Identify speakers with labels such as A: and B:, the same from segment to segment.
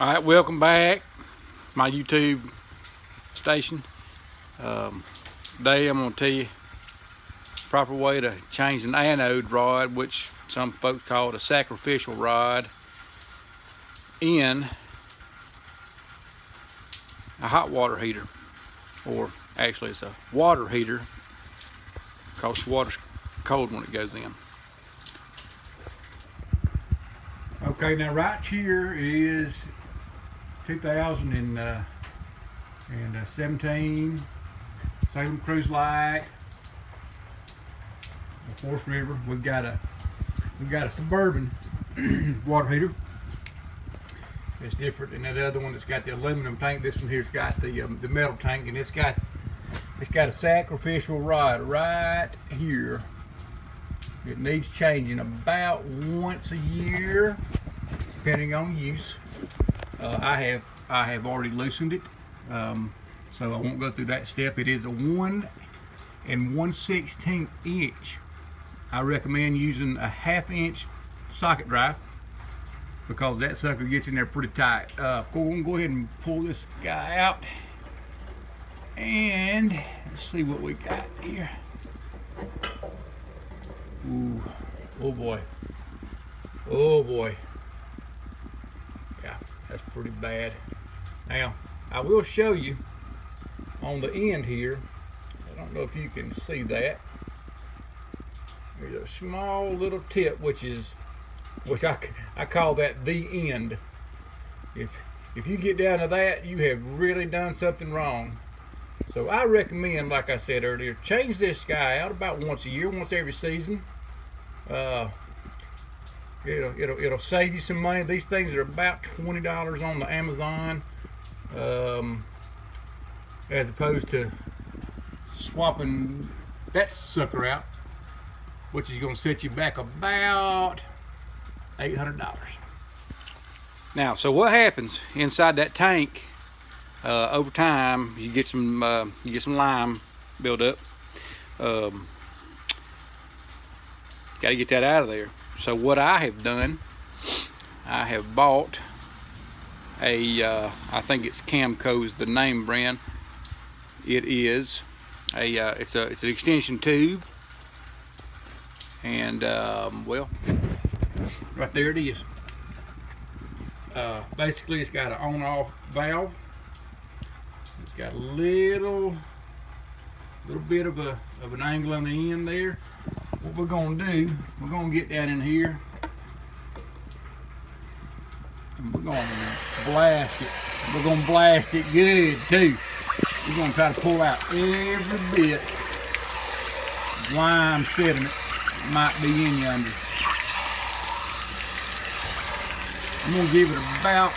A: Alright, welcome back to my YouTube station. Today I'm going to tell you the proper way to change an anode rod, which some folks call it a sacrificial rod, in a hot water heater. Or actually it's a water heater because the water's cold when it goes in. Okay, now right here is 2017 Salem Cruise Light, the Forest River. We've got a Suburban water heater. It's different than that other one that's got the aluminum tank. This one here's got the metal tank, and it's got a sacrificial rod right here. It needs changing about once a year, depending on use. I have already loosened it, so I won't go through that step. It is a 1 1/16 inch. I recommend using a 1/2 inch socket drive because that sucker gets in there pretty tight. We're gonna go ahead and pull this guy out, and let's see what we got here. Ooh, oh boy, oh boy. Yeah, that's pretty bad. Now, I will show you on the end here. I don't know if you can see that. There's a small little tip, which I call that the end. If you get down to that, you have really done something wrong. So I recommend, like I said earlier, change this guy out about once a year, once every season. It'll save you some money. These things are about $20 on the Amazon, as opposed to swapping that sucker out, which is going to set you back about $800. Now, so what happens inside that tank? Over time, you get some lime build up. Got to get that out of there. So what I have done, I have bought I think it's Camco's the name brand. It is it's an extension tube, and well, right there it is. Basically, it's got an on-off valve. It's got a little bit of an angle on the end there. What we're going to do, we're going to get down in here and we're going to blast it. We're going to blast it good too. We're going to try to pull out every bit of lime sediment that might be in yonder. I'm going to give it about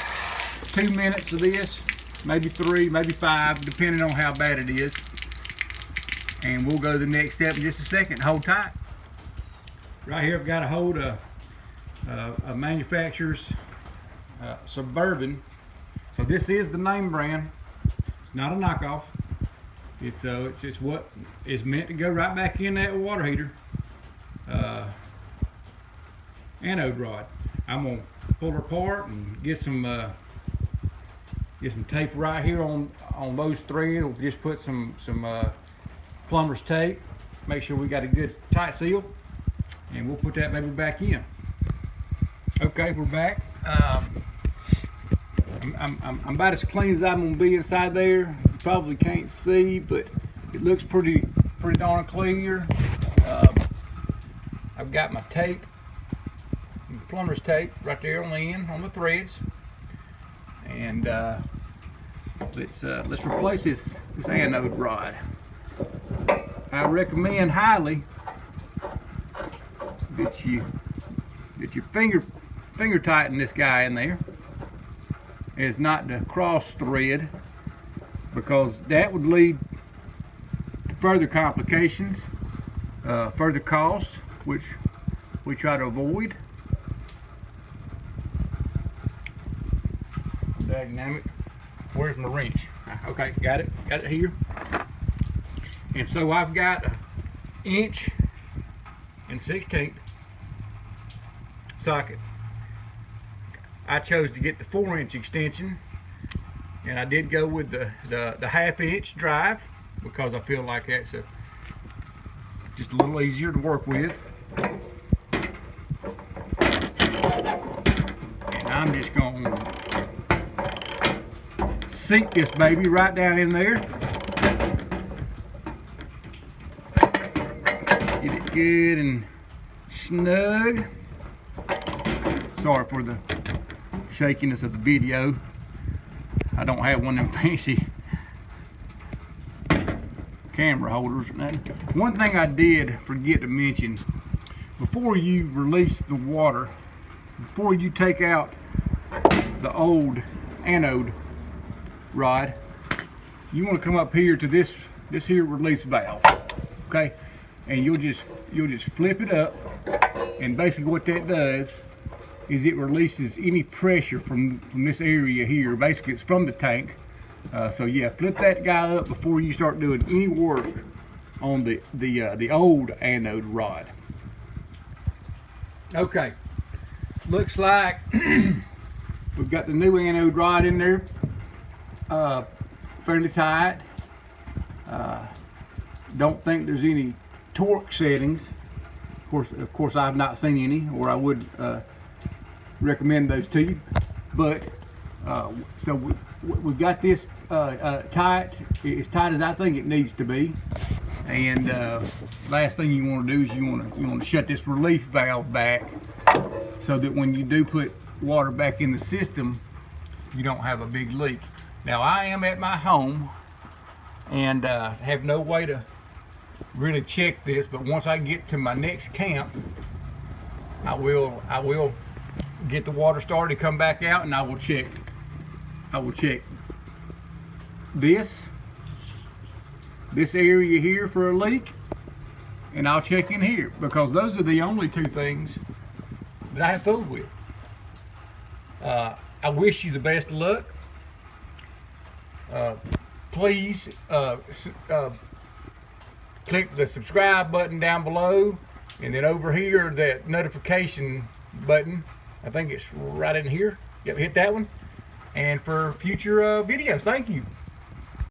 A: 2 minutes of this, maybe 3, maybe 5, depending on how bad it is. And we'll go to the next step in just a second. Hold tight. Right here I've got a hold of a manufacturer's Suburban. So this is the name brand. It's not a knockoff. It's just what is meant to go right back in that water heater. Anode rod. I'm gonna pull her apart and get some tape right here on those threads. We'll just put some plumber's tape. Make sure we got a good tight seal. And we'll put that baby back in. Okay, we're back. I'm about as clean as I'm gonna be inside there. You probably can't see, but it looks pretty darn clear. I've got my tape, plumber's tape, right there on the end, on the threads. And let's replace this anode rod. I recommend highly that you finger tighten this guy in there. It's not to cross thread, because that would lead to further complications, further costs, which we try to avoid. Dynamic. Where's my wrench? Okay, got it here. And so I've got an 1 1/16 socket. I chose to get the 4-inch extension, and I did go with the 1/2-inch drive because I feel like that's just a little easier to work with. And I'm just going to sink this baby right down in there. Get it good and snug. Sorry for the shakiness of the video. I don't have one of them fancy camera holders. One thing I did forget to mention, before you release the water, before you take out the old anode rod, you want to come up here to this here release valve, okay? And you'll just flip it up, and basically what that does is it releases any pressure from this area here. Basically it's from the tank. So yeah, flip that guy up before you start doing any work on the old anode rod. Okay, looks like we've got the new anode rod in there, fairly tight. Don't think there's any torque settings. Of course, I've not seen any, or I would recommend those to you. But so we've got this tight, as tight as I think it needs to be. And last thing you want to do is you want to shut this relief valve back, so that when you do put water back in the system, you don't have a big leak. Now I am at my home and have no way to really check this, but once I get to my next camp, I will get the water started, come back out, and I will check this area here for a leak, and I'll check in here, because those are the only two things that I have fooled with. I wish you the best of luck. Please click the subscribe button down below, and then over here that notification button, I think it's right in here. Yep, hit that one. And for future videos, thank you.